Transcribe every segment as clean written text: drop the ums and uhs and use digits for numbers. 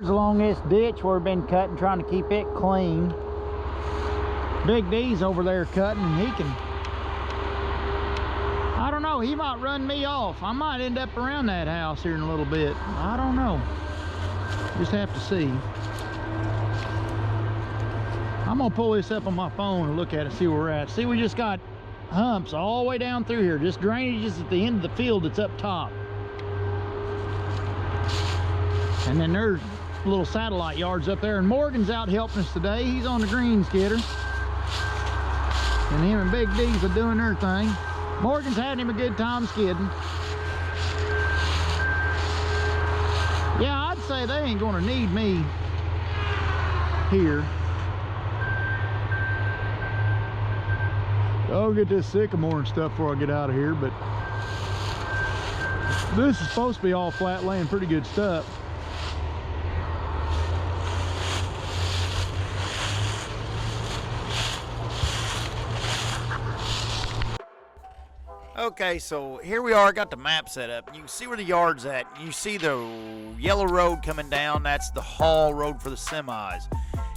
Along this ditch we've been cutting, trying to keep it clean. Big D's over there cutting, and he can, I don't know, he might run me off. I might end up around that house here in a little bit. I don't know. Just have to see. I'm gonna pull this up on my phone and look at it, see where we're at. See, we just got humps all the way down through here. Just drainages at the end of the field that's up top. And then there's little satellite yards up there, and Morgan's out helping us today. He's on the green skidder, and him and Big D's are doing their thing. Morgan's having him a good time skidding. Yeah, I'd say they ain't gonna need me here. I'll get this sycamore and stuff before I get out of here, but this is supposed to be all flat laying, pretty good stuff. Okay, so here we are, got the map set up. You can see where the yard's at. You see the yellow road coming down, that's the haul road for the semis.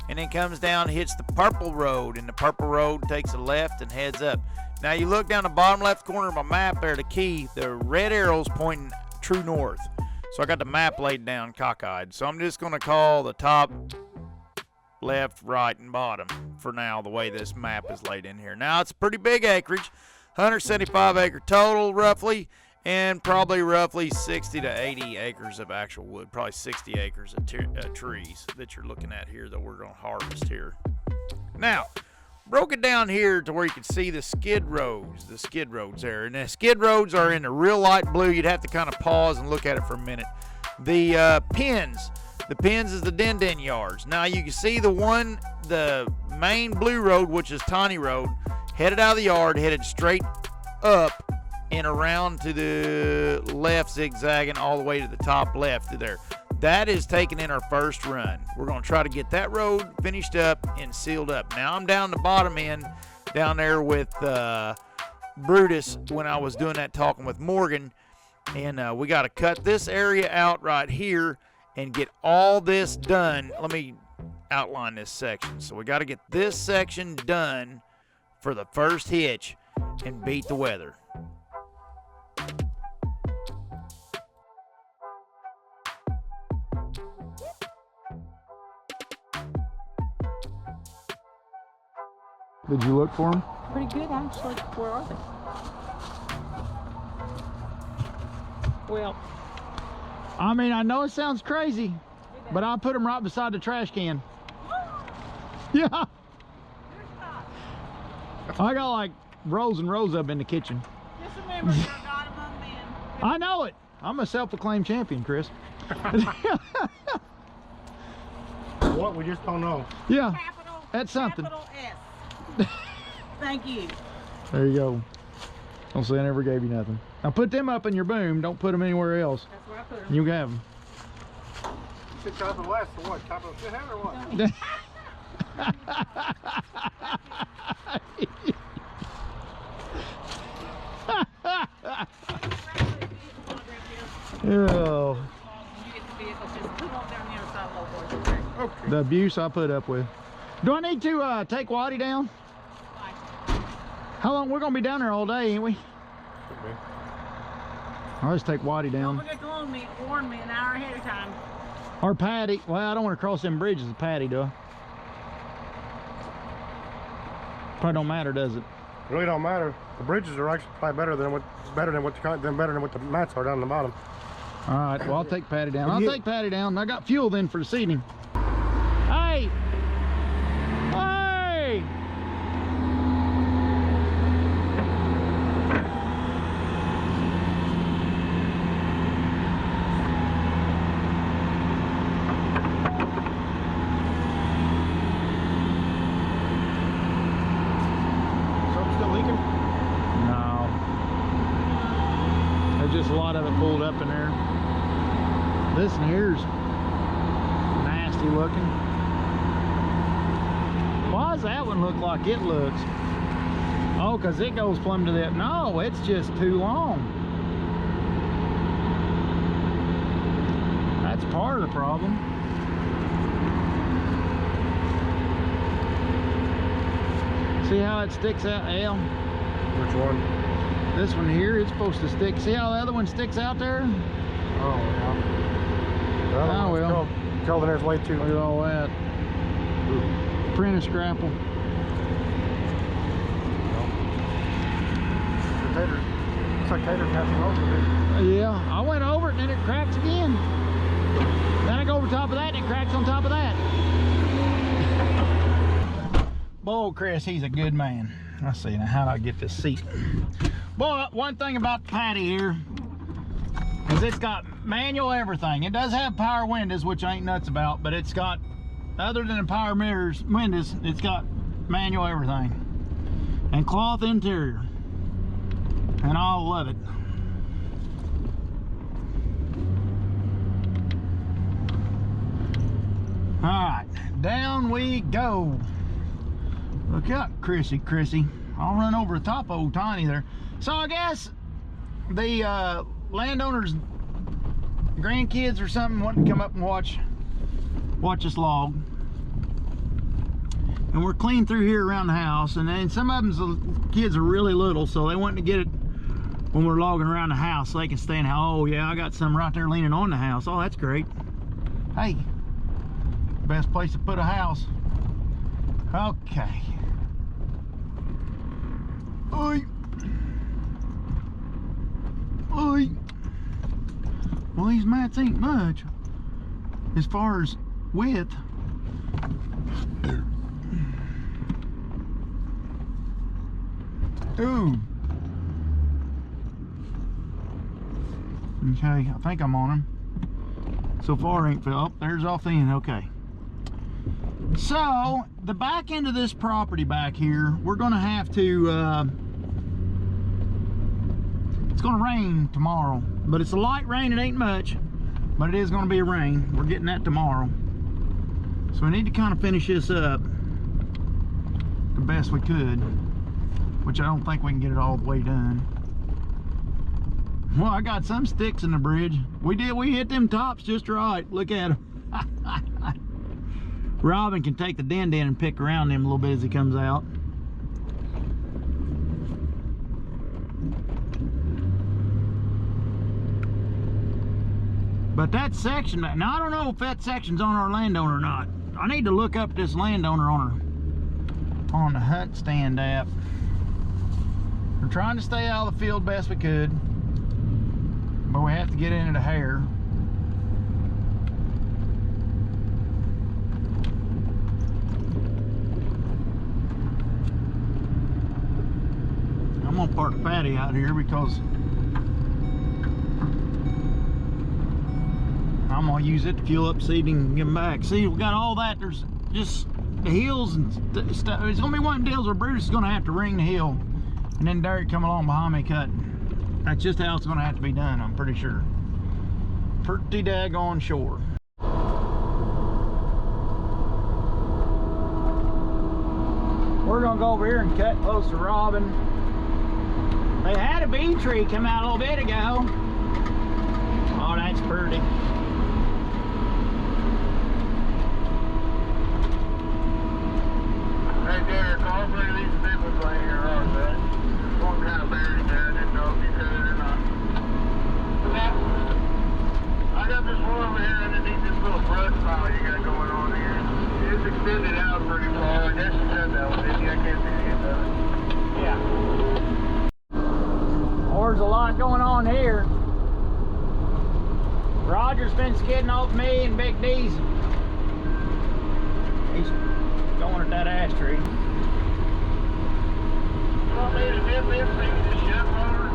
And then comes down, hits the purple road, and the purple road takes a left and heads up. Now you look down the bottom left corner of my map there, the key, the red arrow's pointing true north. So I got the map laid down cockeyed. So I'm just gonna call the top, left, right, and bottom for now, the way this map is laid in here. Now it's a pretty big acreage. 175 acre total roughly, and probably roughly 60 to 80 acres of actual wood, probably 60 acres of trees that you're looking at here that we're going to harvest here. Now, broke it down here to where you can see the skid roads there, and the skid roads are in the real light blue. You'd have to kind of pause and look at it for a minute. The pins is the den yards. Now you can see the main blue road, which is Tiny Road, headed out of the yard, headed straight up and around to the left, zigzagging all the way to the top left of there. That is taking in our first run. We're going to try to get that road finished up and sealed up. Now I'm down the bottom end, down there with Brutus when I was doing that talking with Morgan, and we got to cut this area out right here and get all this done. Let me outline this section. So we got to get this section done for the first hitch and beat the weather. Did you look for them? Pretty good, actually. Where are they? Well, I mean, I know it sounds crazy, but I put them right beside the trash can. Yeah. I got like rows and rows of them in the kitchen. just remember, you're a God among men. I know it. I'm a self-proclaimed champion, Chris. What? We just don't know. Yeah, Capital, that's something. capital S. Thank you. There you go. Don't say I never gave you nothing. Now put them up in your boom. Don't put them anywhere else. That's where I put them. You can have them. You said capital S or what? Capital should have or what? Oh, You get the vehicles, just put them on down the other side of the low boys, okay? Okay. the abuse I put up with. Do I need to take Waddy down? Fine. How long? We're gonna be down there all day, ain't we? Should be. I'll just take Waddy Don't down. forget to warn me an hour ahead of time. Or Patty. Well, I don't want to cross them bridges with Patty, do I? Probably don't matter, does it? It really don't matter. The bridges are actually probably better than what the mats are down the bottom. All right. Well, I'll take Patty down. I'll take Patty down. I got fuel then for the seating. Hey! Hey! Something still leaking? No. There's just a lot of it pulled up in there. This in here's nasty looking. Why does that one look like it looks? Oh, because it goes plumb to that. No, it's just too long. That's part of the problem. See how it sticks out, Al? Which one? This one here, it's supposed to stick. See how the other one sticks out there? Oh, yeah. The other Oh, one's well. curled in there's way too. Look at all that. Prentice grapple. Tater. Looks like Tater's passing over it. Yeah, I went over it and then it cracks again. Then I go over top of that and it cracks on top of that. Boy, Chris, he's a good man. Let's see, now how do I get this seat? Boy, one thing about the Patty here is it's got manual everything. It does have power windows, which I ain't nuts about, but it's got, other than the power mirrors, windows, it's got manual everything. And cloth interior. And I love it. All right, down we go. Look out, Chrissy. I'll run over the top of old Tiny there. So I guess the landowner's grandkids or something wanted to come up and watch this log. And we're clean through here around the house. And then some of them, the kids are really little, so they wanted to get it when we're logging around the house so they can stay in the house. Oh yeah, I got some right there leaning on the house. Oh, that's great. Hey, best place to put a house. Okay. Oi. Oi. Well, these mats ain't much as far as width. Ooh. Okay, I think I'm on him. So far ain't fell. Oh, there's off the end. Okay. So the back end of this property back here, we're gonna have to it's gonna rain tomorrow, but it's a light rain. It ain't much, but it is gonna be a rain. We're getting that tomorrow, so we need to kind of finish this up the best we could, which I don't think we can get it all the way done. Well, I got some sticks in the bridge. We hit them tops just right. Look at them. Robin can take the dent in and pick around them a little bit as he comes out. But that section, now I don't know if that section's on our landowner or not. I need to look up this landowner on the Hunt Stand app. We're trying to stay out of the field best we could, but we have to get into the hair. I'm gonna park the Patty out here because I'm gonna use it to fuel up seating and get them back. See, we got all that. There's just the hills and stuff. It's gonna be one of the deals where Bruce is gonna have to ring the hill and then Derek come along behind me cutting. That's just how it's gonna have to be done, I'm pretty sure. Pretty daggone sure. We're gonna go over here and cut close to Robin. They had a bee tree come out a little bit ago. Oh, that's pretty. Hey Derek, all three of these nipples right here are that. There's one kind of buried there. I didn't know if you cut it or not. I got this one over here underneath this little brush pile you got going on here. It's extended out pretty far. I guess you cut that one, didn't you? I can't see the end of it. Yeah. There's a lot going on here. Roger's been skidding off me and Big D's. He's going at that ash tree. You want me to dip this thing to the shut motor?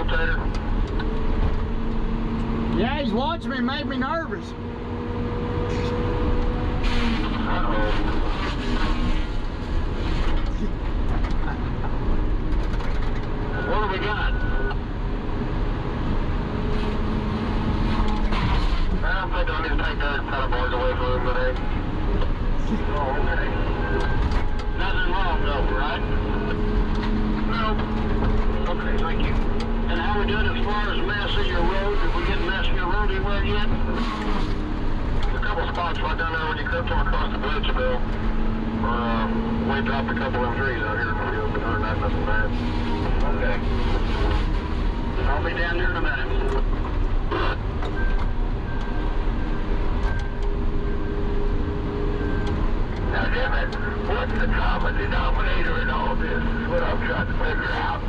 rotator? Yeah, he's watching me, made me nervous. Uh-oh. What do we got? I don't think I need to take those pedal boards away from him today. Oh, okay. Nothing wrong though, right? No. Okay, thank you. And how we doing as far as mess in your road? Did we get mess in your road anywhere yet? A couple spots right down there when you come across the bridge, Bill. We dropped a couple of trees out here in the field, but other than that, nothing bad. Okay. I'll be down there in a minute. Now, damn it, what's the common denominator in all this is what I'm trying to figure out.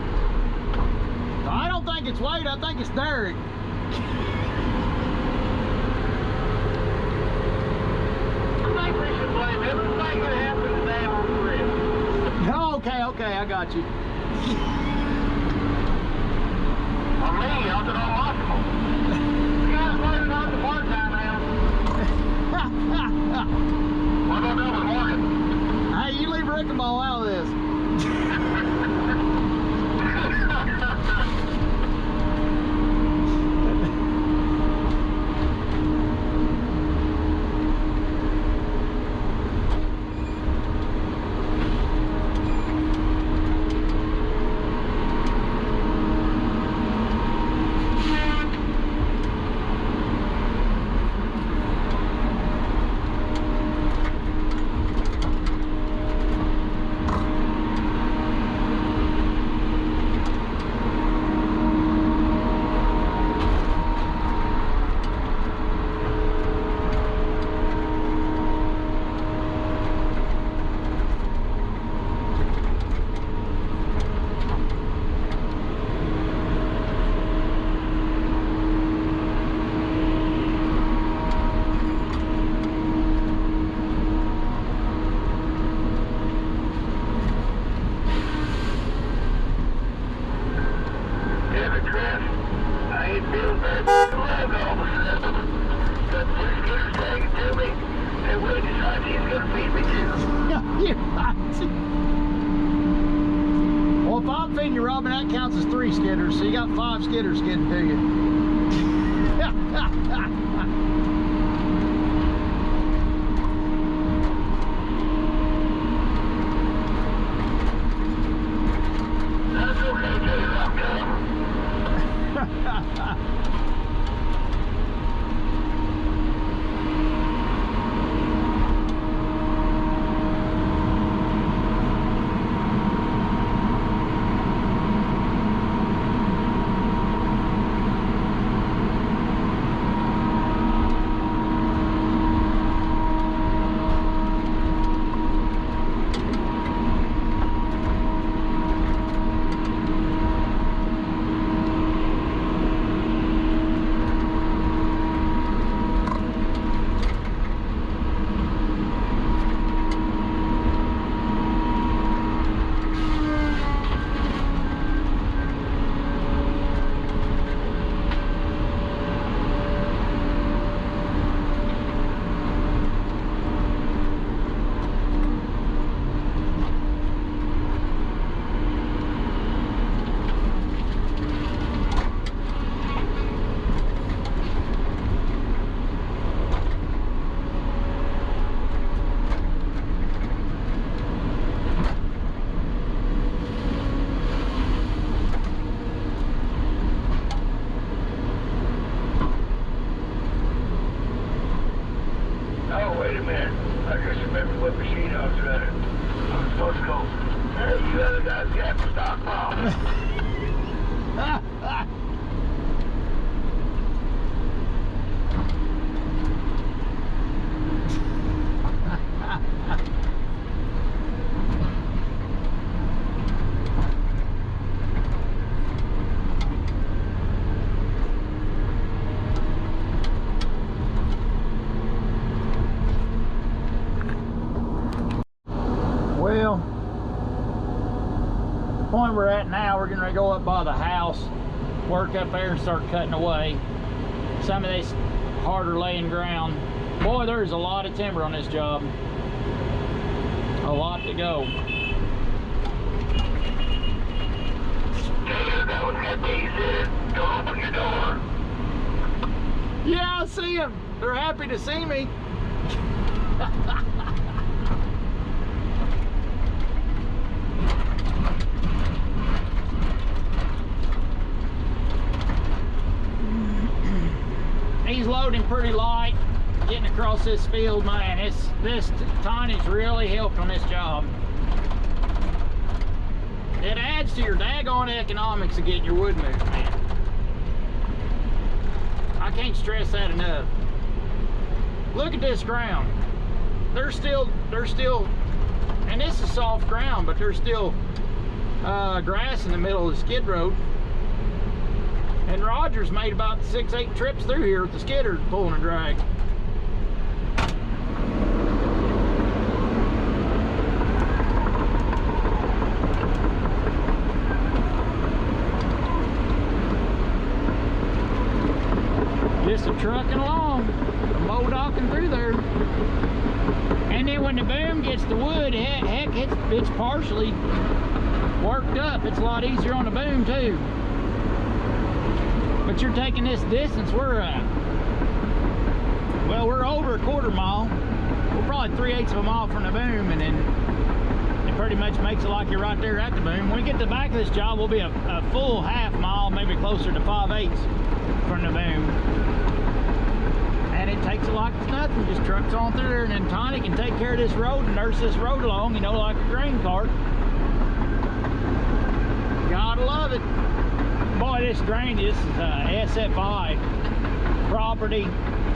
I don't think it's Wade, I think it's Derek. I think we should blame everything that happened today on Chris. Oh, okay, I got you. On me, how's it all possible? You guys learned on the part-time now. What about that with Morgan? Hey, you leave Rick and Ball out of this. Well, if I'm feeding you, Robin, that counts as 3 skidders, so you got 5 skidders skidding to you. That's okay, Jay, I'm coming. Point we're at now, we're getting ready to go up by the house. work up there and start cutting away some of this harder laying ground. Boy, there's a lot of timber on this job. A lot to go. Don't open your door. Yeah, I see them. They're happy to see me. He's loading pretty light, getting across this field, man. This tonnage really helped on this job. It adds to your daggone economics of getting your wood moved, man. I can't stress that enough. Look at this ground. There's still, and this is soft ground, but there's still grass in the middle of the skid road. And Roger's made about 6-8 trips through here with the skidder pulling a drag. Just a trucking along, a mow docking through there. And then when the boom gets the wood, heck, it's partially worked up. It's a lot easier on the boom too. But you're taking this distance, we're over a quarter mile. We're probably 3/8 of a mile from the boom, and then it pretty much makes it like you're right there at the boom. When we get to the back of this job, we'll be a full half mile, maybe closer to 5/8 from the boom. And it takes it like it's nothing, just trucks on through there, and then Tiny can take care of this road and nurse this road along, you know, like a grain cart. Gotta love it. Boy, this drainage, this is SFI property,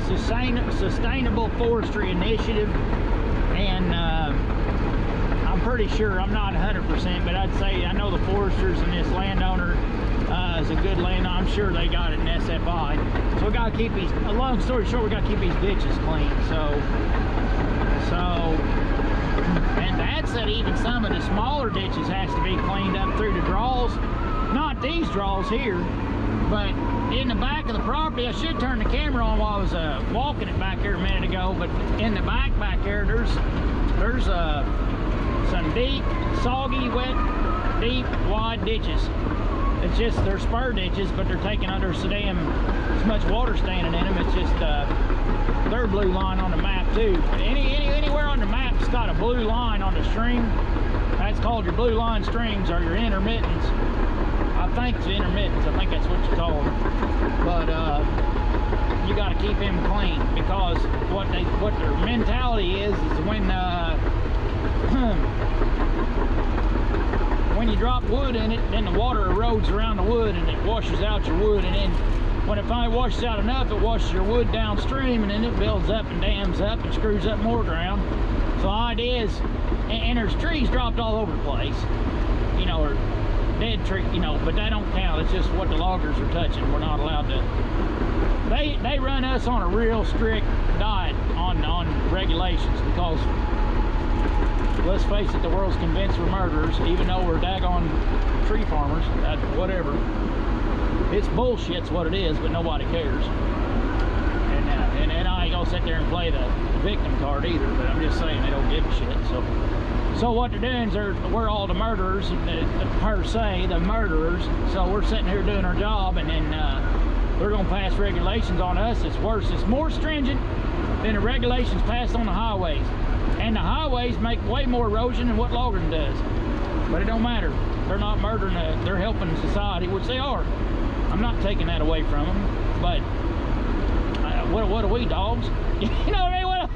Sustainable Forestry Initiative, and I'm pretty sure, I'm not 100%, but I'd say I know the foresters and this landowner is a good landowner. I'm sure they got it in SFI. So we gotta keep these, a long story short, we gotta keep these ditches clean. And that said, even some of the smaller ditches has to be cleaned up through the draws. Not these draws here, but in the back of the property. I should turn the camera on while I was walking it back here a minute ago, but in the back there, there's some deep, soggy, wet, deep, wide ditches. It's just, they're spur ditches, but they're taking under so much water standing in them. It's just their blue line on the map too. Anywhere on the map's got a blue line on the stream. That's called your blue line streams, or your intermittents. I think it's intermittents. I think that's what you call them. But you got to keep them clean, because what their mentality is when you drop wood in it, then the water erodes around the wood and it washes out your wood, and then when it finally washes out enough, it washes your wood downstream, and then it builds up and dams up and screws up more ground. So the idea is, and there's trees dropped all over the place, you know, or dead tree, you know, but that don't count. It's just what the loggers are touching. We're not allowed to. They run us on a real strict diet on regulations, because let's face it, the world's convinced we're murderers, even though we're daggone tree farmers. Whatever. It's bullshit's what it is, but nobody cares. And I ain't gonna sit there and play the victim card either, but I'm just saying they don't give a shit. So what they're doing is we're all the murderers, per se, the murderers. So we're sitting here doing our job, and then they're gonna pass regulations on us. It's worse. It's more stringent than the regulations passed on the highways. And the highways make way more erosion than what logging does. But it don't matter. They're not murdering, they're helping society, which they are. I'm not taking that away from them. But what are we, dogs? You know what I mean?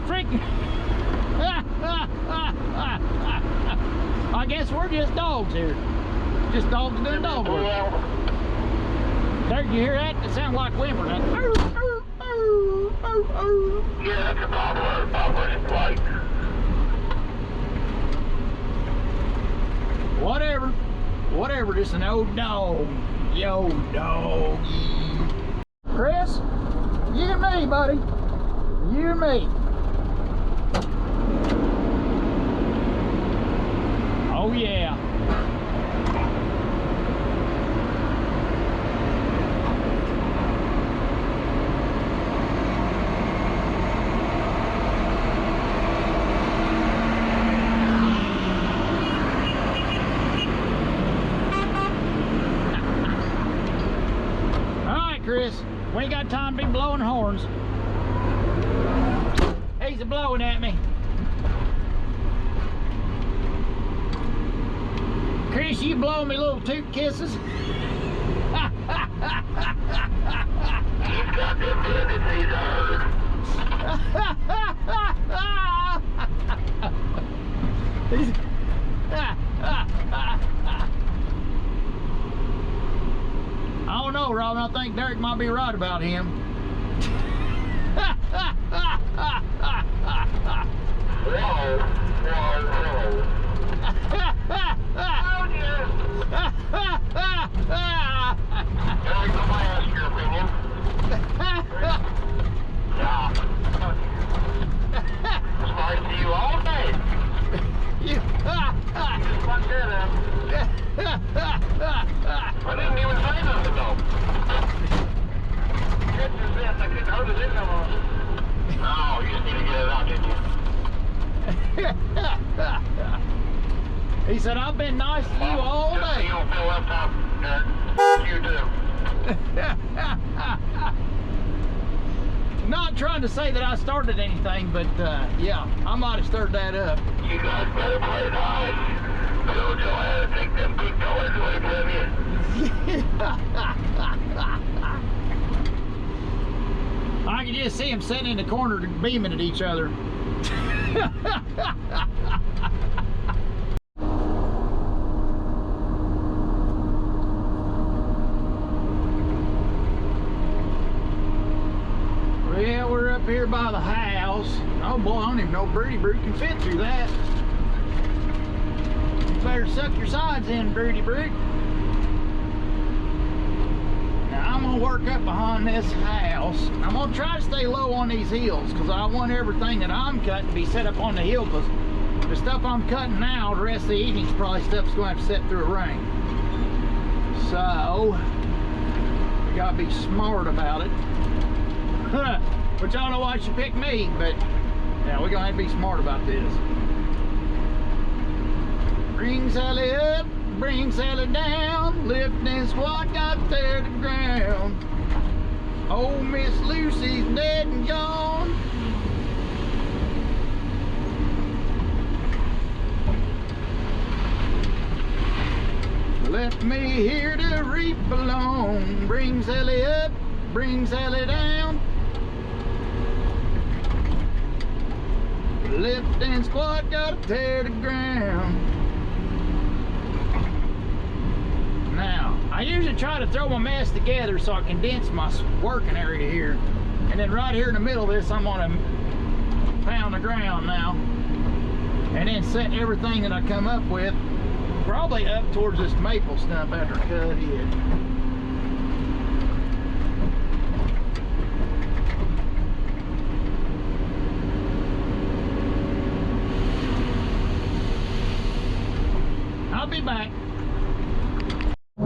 Freaking. I guess we're just dogs here. Just dogs doing dog work. There, you hear that? It sounds like whimpering. Yeah, that's a gobbler flight. Whatever, just an old dog. Yo, dog. Chris, you and me, buddy. You and me. Oh, yeah. Chris. We ain't got time to be blowing horns. He's blowing at me. Chris, you blow me little toot kisses. He's got them business, he's hurt. I don't know, Robin. I think Derek might be right about him. Whoa, whoa, oh dear. Derek, somebody ask your opinion. Yeah. It's nice to you all day. Just fucked that up. I didn't even say nothing though. Catch this, I couldn't hold it in no more. Oh, you just need to get it out, didn't you? He said, I've been nice to you all Just so day. you don't feel left out, Derek. You do. Not trying to say that I started anything, but yeah, I might have stirred that up. You guys better play nice. Jojo had to take them good colors away from you. I can just see them sitting in the corner beaming at each other. Well, we're up here by the house. Oh boy, I don't even know if Broody Brood can fit through that. You better suck your sides in, Broody Brood. Now I'm gonna work up behind this house. I'm gonna try to stay low on these hills because I want everything that I'm cutting to be set up on the hill, because the stuff I'm cutting now, the rest of the evening's probably stuff's gonna have to set through a rain. So we gotta be smart about it. Which I don't know why she picked me, but yeah, we're gonna have to be smart about this. Bring Sally up, bring Sally down, lift and squat, got there to ground. Old Miss Lucy's dead and gone. Left me here to reap alone. Bring Sally up, bring Sally down. Lift and squat, gotta tear the ground. Now, I usually try to throw my mess together so I condense my working area here. And then right here in the middle of this, I'm gonna pound the ground now. And then set everything that I come up with probably up towards this maple stump after I cut it. I'll be back. I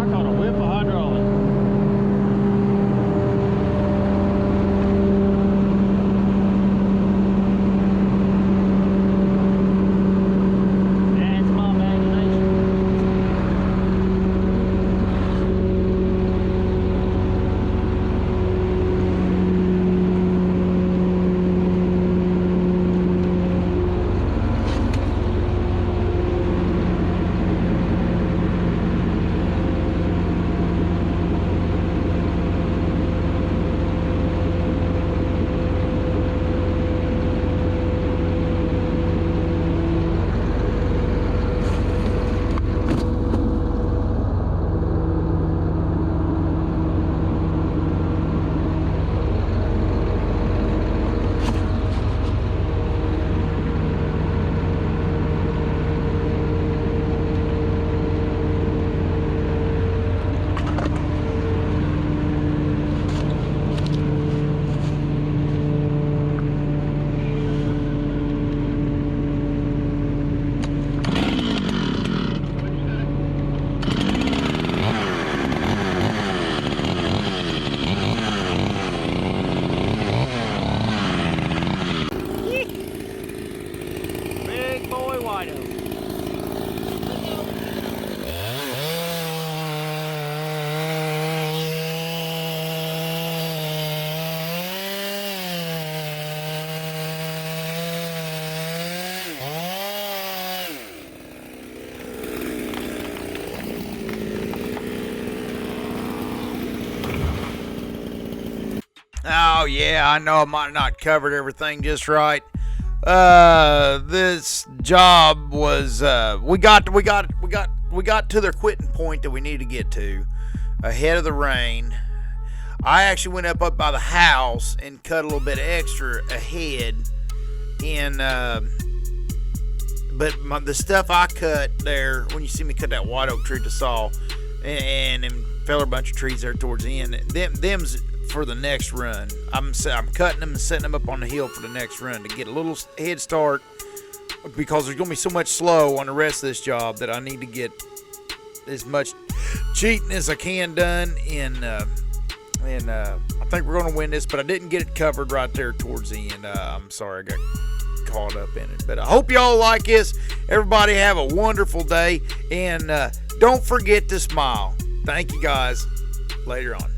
caught a whip of hydraulic. That's my imagination. Big boy white oak. Oh yeah, I know I might not covered everything just right. This job was we got to the quitting point that we need to get to ahead of the rain. I actually went up by the house and cut a little bit extra ahead in but the stuff I cut there, when you see me cut that white oak tree to saw and fell a bunch of trees there towards the end, them's for the next run. I'm cutting them and setting them up on the hill for the next run to get a little head start, because there's going to be so much slow on the rest of this job that I need to get as much cheating as I can done. And I think we're going to win this, but I didn't get it covered right there towards the end. I'm sorry I got caught up in it, but I hope y'all like this. Everybody have a wonderful day, and don't forget to smile. Thank you guys. Later on.